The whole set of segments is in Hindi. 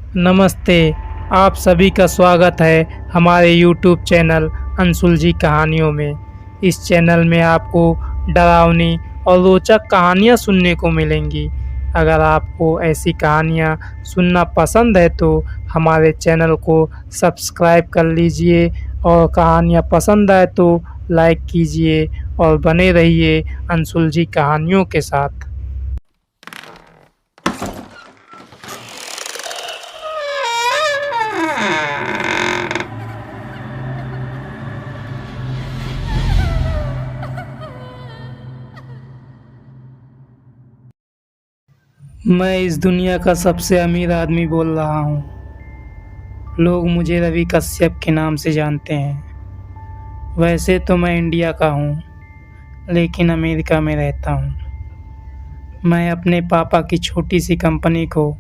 नमस्ते, आप सभी का स्वागत है हमारे यूट्यूब चैनल अंशुल जी कहानियों में। इस चैनल में आपको डरावनी और रोचक कहानियाँ सुनने को मिलेंगी। अगर आपको ऐसी कहानियाँ सुनना पसंद है तो हमारे चैनल को सब्सक्राइब कर लीजिए और कहानियाँ पसंद आए तो लाइक कीजिए और बने रहिए अंशुल जी कहानियों के साथ। मैं इस दुनिया का सबसे अमीर आदमी बोल रहा हूँ। लोग मुझे रवि कश्यप के नाम से जानते हैं। वैसे तो मैं इंडिया का हूँ, लेकिन अमेरिका में रहता हूँ। मैं अपने पापा की छोटी सी कंपनी को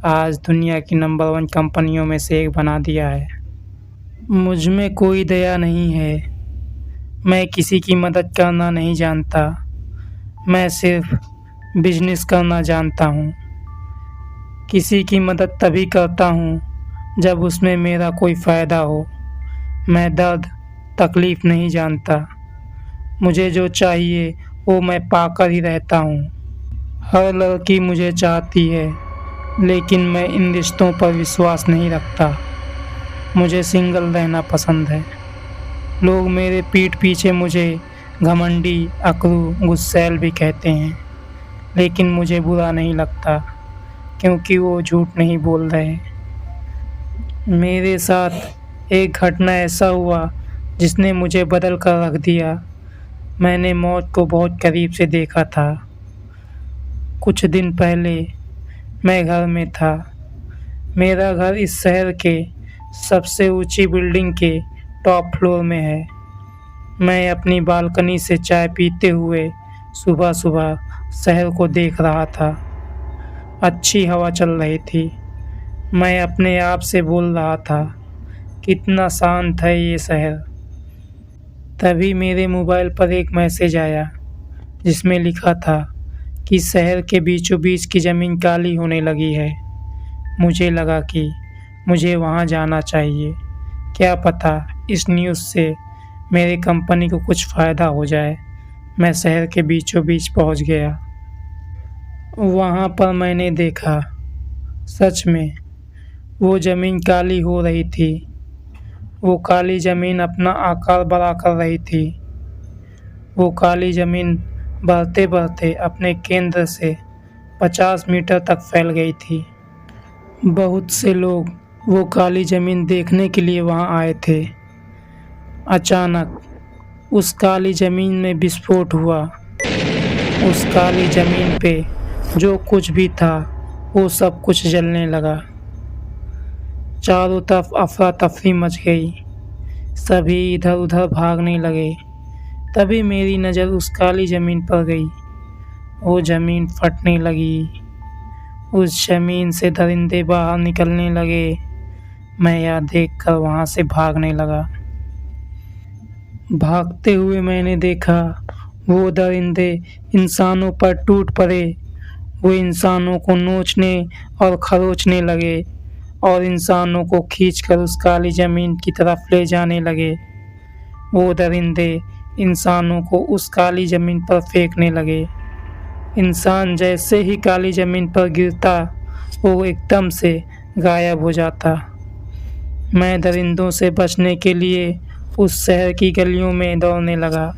आज दुनिया की नंबर 1 कंपनियों में से एक बना दिया है। मुझ में कोई दया नहीं है। मैं किसी की मदद करना नहीं जानता। मैं सिर्फ बिजनेस करना जानता हूँ। किसी की मदद तभी करता हूँ जब उसमें मेरा कोई फ़ायदा हो। मैं दर्द तकलीफ़ नहीं जानता। मुझे जो चाहिए वो मैं पाकर ही रहता हूँ। हर लड़की मुझे चाहती है, लेकिन मैं इन रिश्तों पर विश्वास नहीं रखता। मुझे सिंगल रहना पसंद है। लोग मेरे पीठ पीछे मुझे घमंडी, अकड़ू, गुस्सैल भी कहते हैं, लेकिन मुझे बुरा नहीं लगता क्योंकि वो झूठ नहीं बोल रहे। मेरे साथ एक घटना ऐसा हुआ जिसने मुझे बदल कर रख दिया। मैंने मौत को बहुत करीब से देखा था। कुछ दिन पहले मैं घर में था। मेरा घर इस शहर के सबसे ऊंची बिल्डिंग के टॉप फ्लोर में है। मैं अपनी बालकनी से चाय पीते हुए सुबह सुबह शहर को देख रहा था। अच्छी हवा चल रही थी। मैं अपने आप से बोल रहा था, कितना शांत है ये शहर। तभी मेरे मोबाइल पर एक मैसेज आया जिसमें लिखा था कि शहर के बीचों बीच की ज़मीन काली होने लगी है। मुझे लगा कि मुझे वहाँ जाना चाहिए। क्या पता इस न्यूज़ से मेरी कंपनी को कुछ फ़ायदा हो जाए। मैं शहर के बीचों बीच पहुँच गया। वहाँ पर मैंने देखा, सच में वो ज़मीन काली हो रही थी। वो काली ज़मीन अपना आकार बड़ा कर रही थी। वो काली ज़मीन बढ़ते बढ़ते अपने केंद्र से 50 मीटर तक फैल गई थी। बहुत से लोग वो काली ज़मीन देखने के लिए वहाँ आए थे। अचानक उस काली ज़मीन में विस्फोट हुआ। उस काली ज़मीन पे जो कुछ भी था वो सब कुछ जलने लगा। चारों तरफ अफरा तफरी मच गई। सभी इधर उधर भागने लगे। तभी मेरी नज़र उस काली ज़मीन पर गई। वो ज़मीन फटने लगी। उस ज़मीन से दरिंदे बाहर निकलने लगे। मैं यह देखकर वहाँ से भागने लगा। भागते हुए मैंने देखा वो दरिंदे इंसानों पर टूट पड़े। वो इंसानों को नोचने और खरोचने लगे और इंसानों को खींचकर उस काली ज़मीन की तरफ ले जाने लगे। वो दरिंदे इंसानों को उस काली ज़मीन पर फेंकने लगे। इंसान जैसे ही काली ज़मीन पर गिरता वो एकदम से गायब हो जाता। मैं दरिंदों से बचने के लिए उस शहर की गलियों में दौड़ने लगा।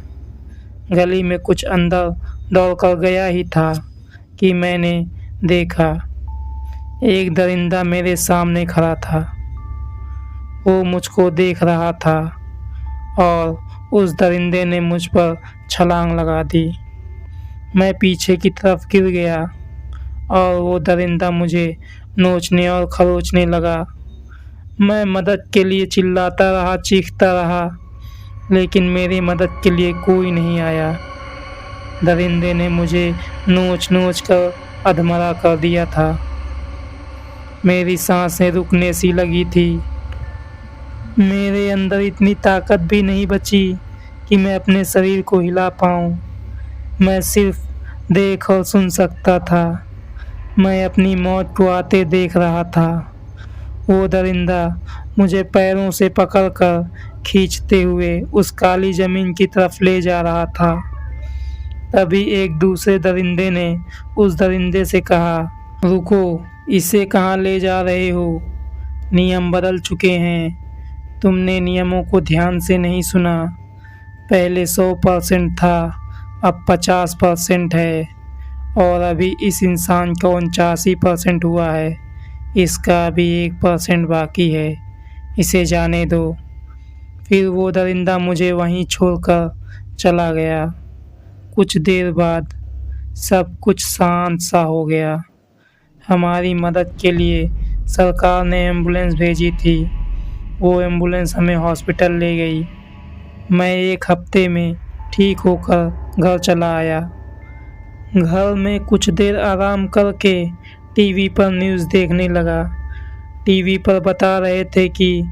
गली में कुछ अंदर दौड़कर गया ही था कि मैंने देखा एक दरिंदा मेरे सामने खड़ा था। वो मुझको देख रहा था और उस दरिंदे ने मुझ पर छलांग लगा दी। मैं पीछे की तरफ गिर गया और वो दरिंदा मुझे नोचने और खरोचने लगा। मैं मदद के लिए चिल्लाता रहा, चीखता रहा, लेकिन मेरी मदद के लिए कोई नहीं आया। दरिंदे ने मुझे नोच नोच कर अधमरा कर दिया था। मेरी सांसें रुकने सी लगी थी। मेरे अंदर इतनी ताकत भी नहीं बची कि मैं अपने शरीर को हिला पाऊँ। मैं सिर्फ देख और सुन सकता था। मैं अपनी मौत को आते देख रहा था। वो दरिंदा मुझे पैरों से पकड़कर खींचते हुए उस काली ज़मीन की तरफ ले जा रहा था। तभी एक दूसरे दरिंदे ने उस दरिंदे से कहा, रुको, इसे कहाँ ले जा रहे हो? नियम बदल चुके हैं। तुमने नियमों को ध्यान से नहीं सुना। पहले 100% था, अब 50% है, और अभी इस इंसान का 89% हुआ है। इसका अभी 1% बाकी है। इसे जाने दो। फिर वो दरिंदा मुझे वहीं छोड़कर चला गया। कुछ देर बाद सब कुछ शांत सा हो गया। हमारी मदद के लिए सरकार ने एम्बुलेंस भेजी थी। वो एम्बुलेंस हमें हॉस्पिटल ले गई। मैं 1 हफ्ते में ठीक होकर घर चला आया। घर में कुछ देर आराम करके टीवी पर न्यूज़ देखने लगा। टीवी पर बता रहे थे कि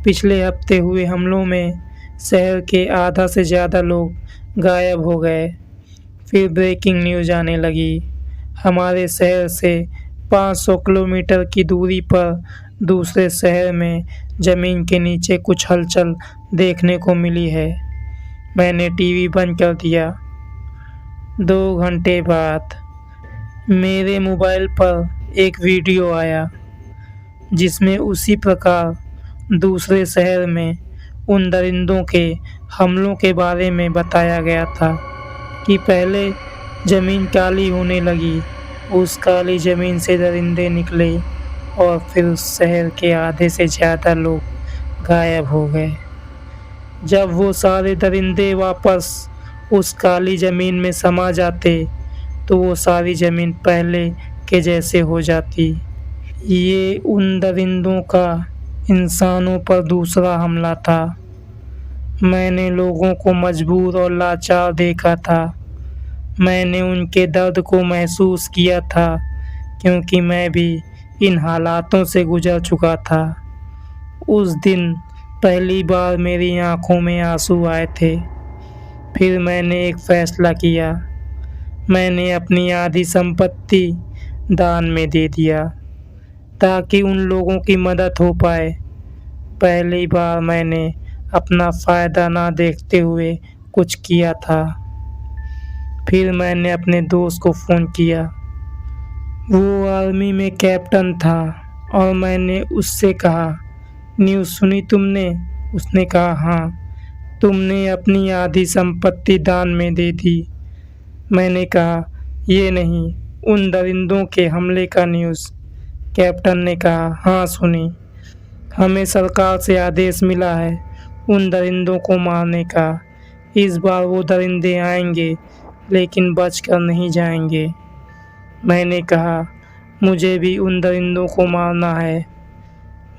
पिछले हफ्ते हुए हमलों में शहर के आधा से ज़्यादा लोग गायब हो गए। फिर ब्रेकिंग न्यूज़ आने लगी। हमारे शहर से 500 किलोमीटर की दूरी पर दूसरे शहर में ज़मीन के नीचे कुछ हलचल देखने को मिली है। मैंने टीवी बंद कर दिया। 2 घंटे बाद मेरे मोबाइल पर एक वीडियो आया जिसमें उसी प्रकार दूसरे शहर में उन दरिंदों के हमलों के बारे में बताया गया था कि पहले ज़मीन काली होने लगी, उस काली ज़मीन से दरिंदे निकले और फिर उस शहर के आधे से ज़्यादा लोग गायब हो गए। जब वो सारे दरिंदे वापस उस काली ज़मीन में समा जाते तो वो सारी ज़मीन पहले के जैसे हो जाती। ये उन दरिंदों का इंसानों पर दूसरा हमला था। मैंने लोगों को मजबूर और लाचार देखा था। मैंने उनके दर्द को महसूस किया था क्योंकि मैं भी इन हालातों से गुजर चुका था। उस दिन पहली बार मेरी आँखों में आंसू आए थे। फिर मैंने एक फ़ैसला किया। मैंने अपनी आधी संपत्ति दान में दे दिया ताकि उन लोगों की मदद हो पाए। पहली बार मैंने अपना फ़ायदा ना देखते हुए कुछ किया था। फिर मैंने अपने दोस्त को फ़ोन किया। वो आर्मी में कैप्टन था और मैंने उससे कहा, न्यूज़ सुनी तुमने? उसने कहा, हाँ। तुमने अपनी आधी संपत्ति दान में दे दी। मैंने कहा, ये नहीं, उन दरिंदों के हमले का न्यूज़। कैप्टन ने कहा, हाँ सुनी। हमें सरकार से आदेश मिला है उन दरिंदों को मारने का। इस बार वो दरिंदे आएंगे लेकिन बचकर नहीं जाएंगे। मैंने कहा, मुझे भी उन दरिंदों को मारना है।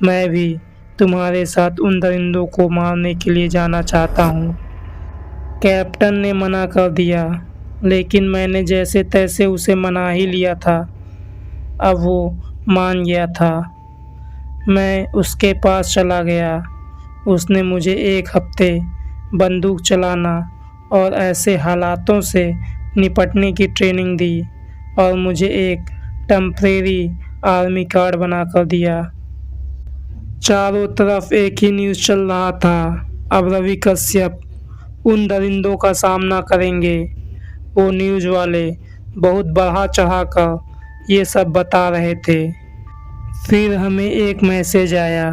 मैं भी तुम्हारे साथ उन दरिंदों को मारने के लिए जाना चाहता हूँ। कैप्टन ने मना कर दिया, लेकिन मैंने जैसे तैसे उसे मना ही लिया था। अब वो मान गया था। मैं उसके पास चला गया। उसने मुझे 1 हफ्ते बंदूक चलाना और ऐसे हालातों से निपटने की ट्रेनिंग दी और मुझे एक टेम्परेरी आर्मी कार्ड बना कर दिया। चारों तरफ एक ही न्यूज़ चल रहा था, अब रवि कश्यप उन दरिंदों का सामना करेंगे। वो न्यूज़ वाले बहुत बढ़ा चढ़ा कर ये सब बता रहे थे। फिर हमें एक मैसेज आया,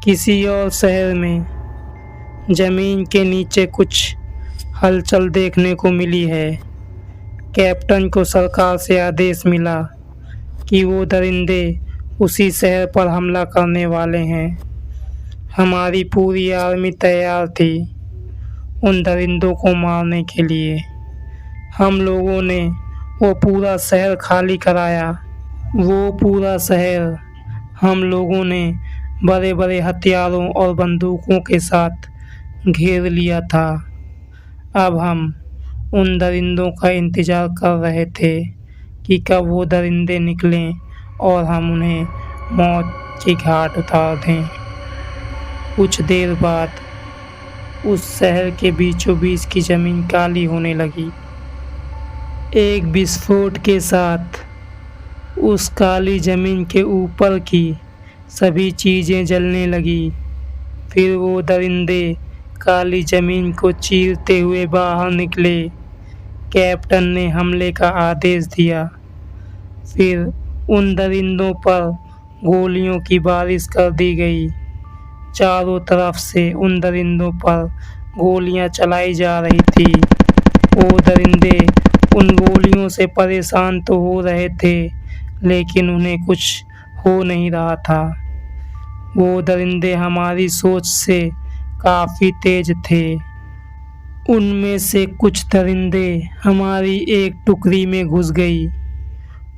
किसी और शहर में ज़मीन के नीचे कुछ हलचल देखने को मिली है। कैप्टन को सरकार से आदेश मिला कि वो दरिंदे उसी शहर पर हमला करने वाले हैं। हमारी पूरी आर्मी तैयार थी उन दरिंदों को मारने के लिए। हम लोगों ने वो पूरा शहर खाली कराया। वो पूरा शहर हम लोगों ने बड़े बड़े हथियारों और बंदूकों के साथ घेर लिया था। अब हम उन दरिंदों का इंतज़ार कर रहे थे कि कब वो दरिंदे निकलें और हम उन्हें मौत की घाट उतार दें। कुछ देर बाद उस शहर के बीचों बीच की ज़मीन काली होने लगी। एक विस्फोट के साथ उस काली ज़मीन के ऊपर की सभी चीज़ें जलने लगी। फिर वो दरिंदे काली ज़मीन को चीरते हुए बाहर निकले। कैप्टन ने हमले का आदेश दिया। फिर उन दरिंदों पर गोलियों की बारिश कर दी गई। चारों तरफ से उन दरिंदों पर गोलियां चलाई जा रही थी। वो दरिंदे उन गोलियों से परेशान तो हो रहे थे, लेकिन उन्हें कुछ हो नहीं रहा था। वो दरिंदे हमारी सोच से काफ़ी तेज थे। उनमें से कुछ दरिंदे हमारी एक टुकड़ी में घुस गई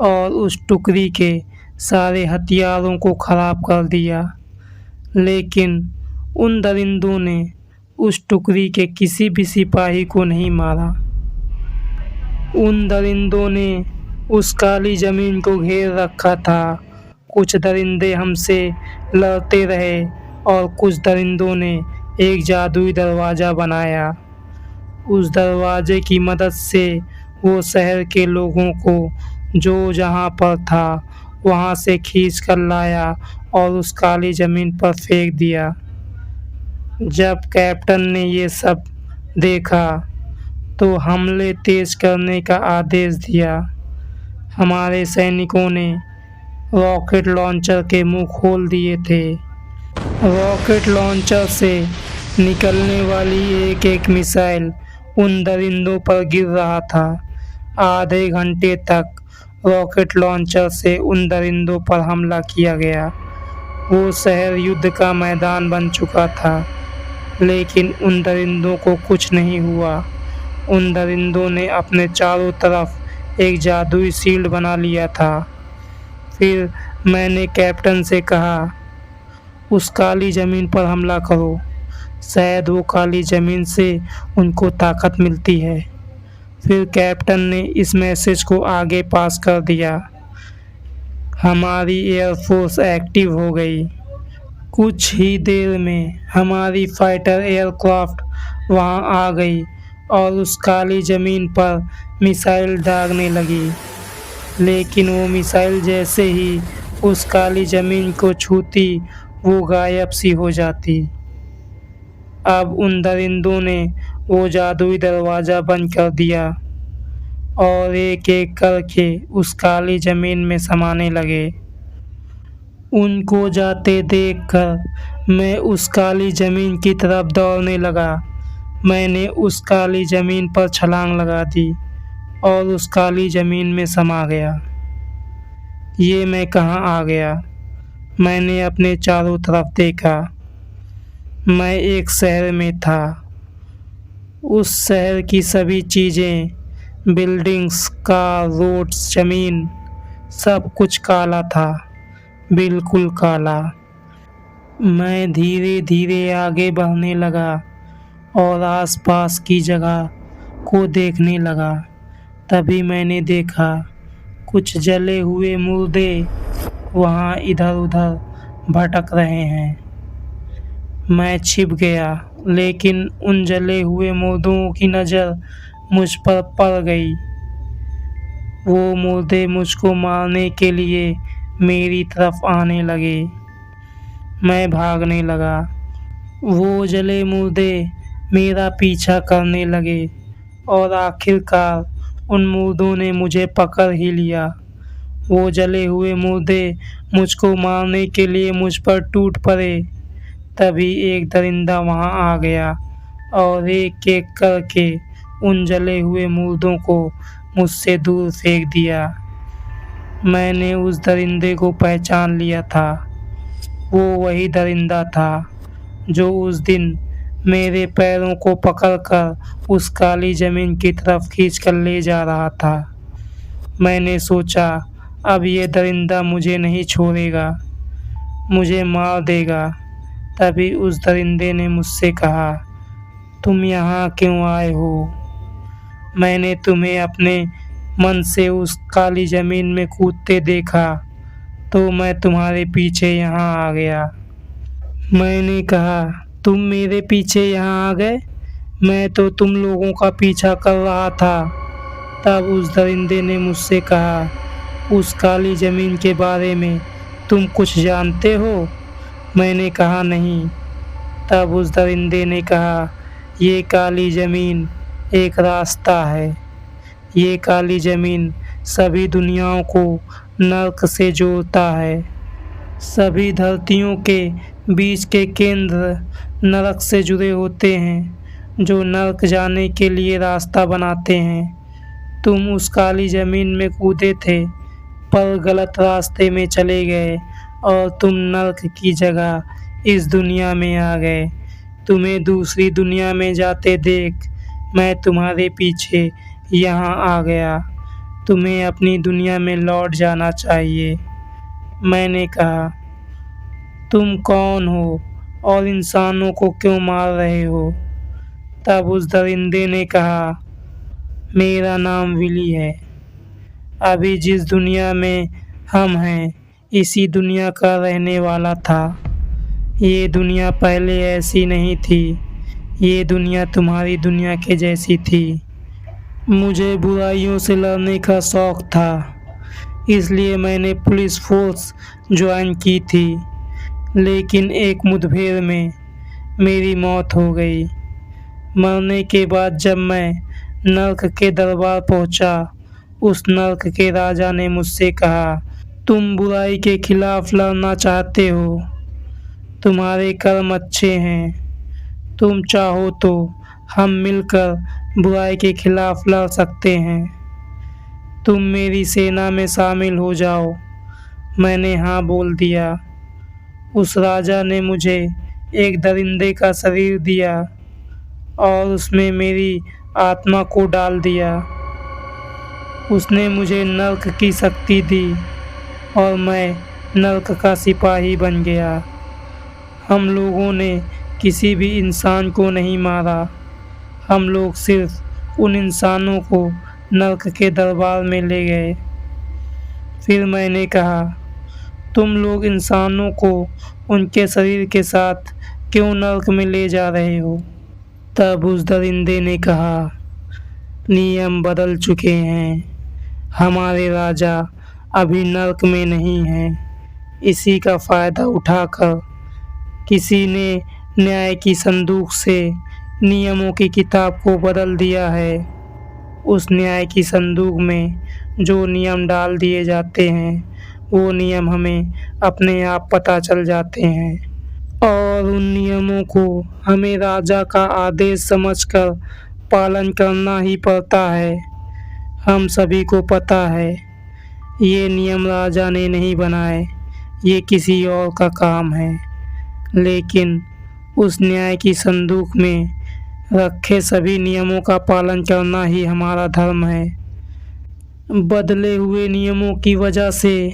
और उस टुकड़ी के सारे हथियारों को खराब कर दिया। लेकिन उन दरिंदों ने उस टुकड़ी के किसी भी सिपाही को नहीं मारा। उन दरिंदों ने उस काली ज़मीन को घेर रखा था। कुछ दरिंदे हमसे लड़ते रहे और कुछ दरिंदों ने एक जादुई दरवाज़ा बनाया। उस दरवाजे की मदद से वो शहर के लोगों को जो जहाँ पर था वहाँ से खींच कर लाया और उस काली ज़मीन पर फेंक दिया। जब कैप्टन ने ये सब देखा तो हमले तेज करने का आदेश दिया। हमारे सैनिकों ने रॉकेट लॉन्चर के मुंह खोल दिए थे। रॉकेट लॉन्चर से निकलने वाली एक एक मिसाइल उन दरिंदों पर गिर रहा था। आधे घंटे तक रॉकेट लॉन्चर से उन दरिंदों पर हमला किया गया। वो शहर युद्ध का मैदान बन चुका था, लेकिन उन दरिंदों को कुछ नहीं हुआ। उन दरिंदों ने अपने चारों तरफ एक जादुई शील्ड बना लिया था। फिर मैंने कैप्टन से कहा, उस काली ज़मीन पर हमला करो। शायद वो काली ज़मीन से उनको ताकत मिलती है। फिर कैप्टन ने इस मैसेज को आगे पास कर दिया। हमारी एयरफोर्स एक्टिव हो गई। कुछ ही देर में हमारी फाइटर एयरक्राफ्ट वहां आ गई और उस काली ज़मीन पर मिसाइल दागने लगी। लेकिन वो मिसाइल जैसे ही उस काली ज़मीन को छूती वो गायब सी हो जाती। अब उन दरिंदों ने वो जादुई दरवाज़ा बंद कर दिया और एक एक करके उस काली ज़मीन में समाने लगे। उनको जाते देखकर मैं उस काली ज़मीन की तरफ दौड़ने लगा। मैंने उस काली ज़मीन पर छलांग लगा दी और उस काली ज़मीन में समा गया। ये मैं कहाँ आ गया? मैंने अपने चारों तरफ देखा। मैं एक शहर में था। उस शहर की सभी चीज़ें, बिल्डिंग्स, कार, रोड्स, ज़मीन, सब कुछ काला था, बिल्कुल काला। मैं धीरे धीरे आगे बढ़ने लगा और आसपास की जगह को देखने लगा। तभी मैंने देखा कुछ जले हुए मुर्दे वहाँ इधर उधर भटक रहे हैं। मैं छिप गया, लेकिन उन जले हुए मुर्दों की नज़र मुझ पर पड़ गई। वो मुर्दे मुझको मारने के लिए मेरी तरफ आने लगे। मैं भागने लगा। वो जले मुर्दे मेरा पीछा करने लगे और आखिरकार उन मुर्दों ने मुझे पकड़ ही लिया। वो जले हुए मुर्दे मुझको मारने के लिए मुझ पर टूट पड़े। तभी एक दरिंदा वहाँ आ गया और एक एक करके उन जले हुए मुर्दों को मुझसे दूर फेंक दिया। मैंने उस दरिंदे को पहचान लिया था। वो वही दरिंदा था जो उस दिन मेरे पैरों को पकड़कर उस काली ज़मीन की तरफ खींचकर ले जा रहा था। मैंने सोचा, अब ये दरिंदा मुझे नहीं छोड़ेगा, मुझे मार देगा। तभी उस दरिंदे ने मुझसे कहा, तुम यहाँ क्यों आए हो? मैंने तुम्हें अपने मन से उस काली ज़मीन में कूदते देखा तो मैं तुम्हारे पीछे यहाँ आ गया। मैंने कहा, तुम मेरे पीछे यहाँ आ गए? मैं तो तुम लोगों का पीछा कर रहा था। तब उस दरिंदे ने मुझसे कहा, उस काली ज़मीन के बारे में तुम कुछ जानते हो? मैंने कहा नहीं। तब उस दरिंदे ने कहा, ये काली ज़मीन एक रास्ता है। ये काली ज़मीन सभी दुनियाओं को नर्क से जोड़ता है। सभी धरतियों के बीच के केंद्र नरक से जुड़े होते हैं, जो नर्क जाने के लिए रास्ता बनाते हैं। तुम उस काली ज़मीन में कूदे थे, पर गलत रास्ते में चले गए और तुम नर्क की जगह इस दुनिया में आ गए। तुम्हें दूसरी दुनिया में जाते देख मैं तुम्हारे पीछे यहाँ आ गया। तुम्हें अपनी दुनिया में लौट जाना चाहिए। मैंने कहा, तुम कौन हो और इंसानों को क्यों मार रहे हो? तब उस दरिंदे ने कहा, मेरा नाम विली है। अभी जिस दुनिया में हम हैं, इसी दुनिया का रहने वाला था। ये दुनिया पहले ऐसी नहीं थी। ये दुनिया तुम्हारी दुनिया के जैसी थी। मुझे बुराइयों से लड़ने का शौक़ था, इसलिए मैंने पुलिस फोर्स ज्वाइन की थी। लेकिन एक मुठभेड़ में मेरी मौत हो गई। मरने के बाद जब मैं नर्क के दरबार पहुंचा, उस नर्क के राजा ने मुझसे कहा, तुम बुराई के खिलाफ लड़ना चाहते हो। तुम्हारे कर्म अच्छे हैं। तुम चाहो तो हम मिलकर बुराई के खिलाफ लड़ सकते हैं। तुम मेरी सेना में शामिल हो जाओ। मैंने हाँ बोल दिया। उस राजा ने मुझे एक दरिंदे का शरीर दिया और उसमें मेरी आत्मा को डाल दिया। उसने मुझे नर्क की शक्ति दी और मैं नर्क का सिपाही बन गया। हम लोगों ने किसी भी इंसान को नहीं मारा। हम लोग सिर्फ उन इंसानों को नर्क के दरबार में ले गए। फिर मैंने कहा, तुम लोग इंसानों को उनके शरीर के साथ क्यों नर्क में ले जा रहे हो? तब उस दरिंदे ने कहा, नियम बदल चुके हैं। हमारे राजा अभी नर्क में नहीं हैं। इसी का फ़ायदा उठाकर किसी ने न्याय की संदूक से नियमों की किताब को बदल दिया है। उस न्याय की संदूक में जो नियम डाल दिए जाते हैं, वो नियम हमें अपने आप पता चल जाते हैं और उन नियमों को हमें राजा का आदेश समझकर पालन करना ही पड़ता है। हम सभी को पता है, ये नियम राजा ने नहीं बनाए, ये किसी और का काम है। लेकिन उस न्याय की संदूक में रखे सभी नियमों का पालन करना ही हमारा धर्म है। बदले हुए नियमों की वजह से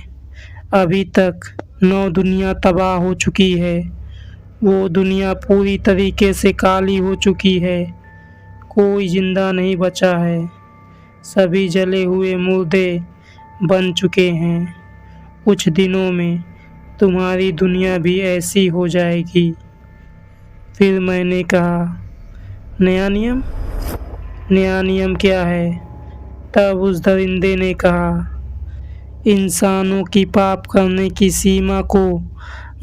अभी तक 9 दुनिया तबाह हो चुकी है। वो दुनिया पूरी तरीके से काली हो चुकी है। कोई जिंदा नहीं बचा है। सभी जले हुए मुर्दे बन चुके हैं। कुछ दिनों में तुम्हारी दुनिया भी ऐसी हो जाएगी। फिर मैंने कहा, नया नियम? नया नियम क्या है? तब उस दरिंदे ने कहा, इंसानों की पाप करने की सीमा को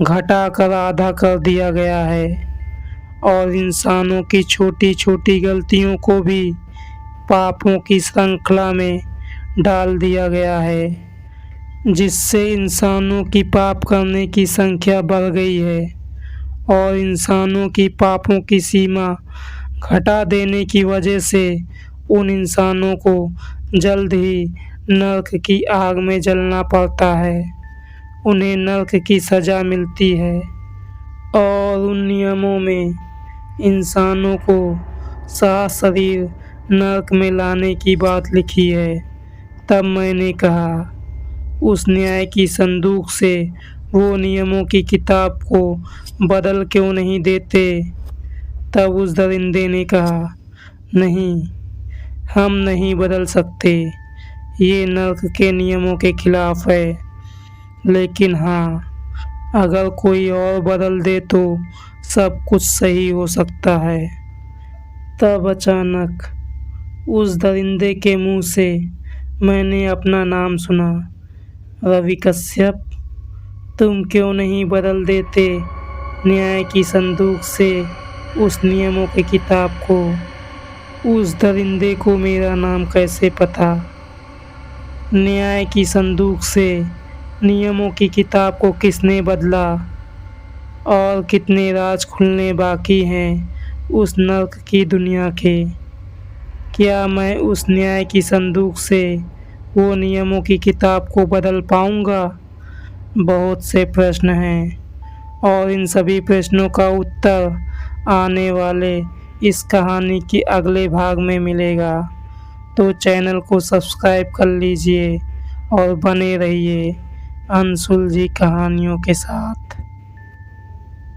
घटाकर आधा कर दिया गया है और इंसानों की छोटी छोटी गलतियों को भी पापों की श्रृंखला में डाल दिया गया है, जिससे इंसानों की पाप करने की संख्या बढ़ गई है और इंसानों की पापों की सीमा घटा देने की वजह से उन इंसानों को जल्द ही नर्क की आग में जलना पड़ता है। उन्हें नर्क की सज़ा मिलती है और उन नियमों में इंसानों को सात शरीर नर्क में लाने की बात लिखी है। तब मैंने कहा, उस न्याय की संदूक से वो नियमों की किताब को बदल क्यों नहीं देते? तब उस दरिंदे ने कहा, नहीं, हम नहीं बदल सकते। ये नर्क के नियमों के खिलाफ है। लेकिन हाँ, अगर कोई और बदल दे तो सब कुछ सही हो सकता है। तब अचानक उस दरिंदे के मुंह से मैंने अपना नाम सुना, रवि कश्यप। तुम क्यों नहीं बदल देते न्याय की संदूक से उस नियमों की किताब को? उस दरिंदे को मेरा नाम कैसे पता? न्याय की संदूक से नियमों की किताब को किसने बदला? और कितने राज खुलने बाकी हैं उस नर्क की दुनिया के? क्या मैं उस न्याय की संदूक से वो नियमों की किताब को बदल पाऊंगा? बहुत से प्रश्न हैं और इन सभी प्रश्नों का उत्तर आने वाले इस कहानी के अगले भाग में मिलेगा। तो चैनल को सब्सक्राइब कर लीजिए और बने रहिए अनसुलझी कहानियों के साथ।